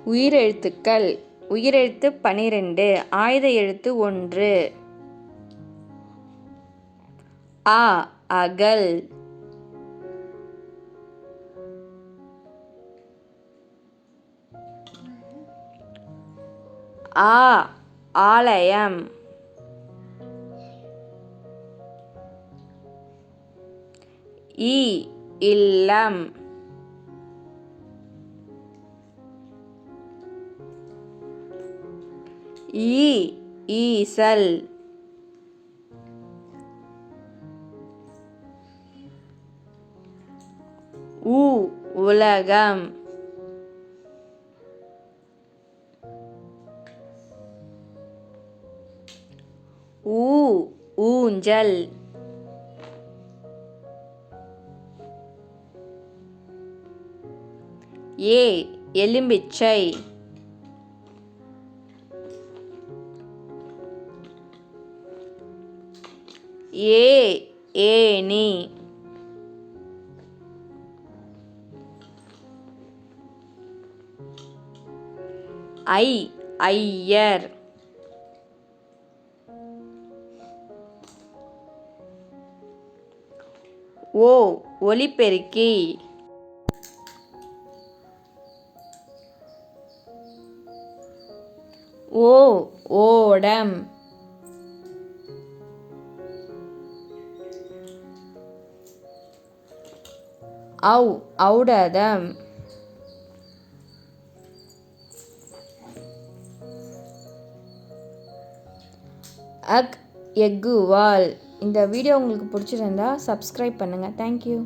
உயிரெழுத்துக்கள். உயிரெழுத்து 12. ஆயுத எழுத்து 1. ஆ அகல். ஆ ஆலயம். இ இல்லம். ஈ ஈசல். உ உலகம். ஊ ஊஞ்சல். ஏ எலும்பிச்சை. ஏ ஏணி. ஐ ஐயர். ஓ ஒலிபெருக்கி. ஓ ஓடம். ஔ ஔடதம். அக் எக்குவால். இந்த வீடியோ உங்களுக்கு பிடிச்சிருந்தா சப்ஸ்கிரைப் பண்ணுங்கள். தேங்க்யூ.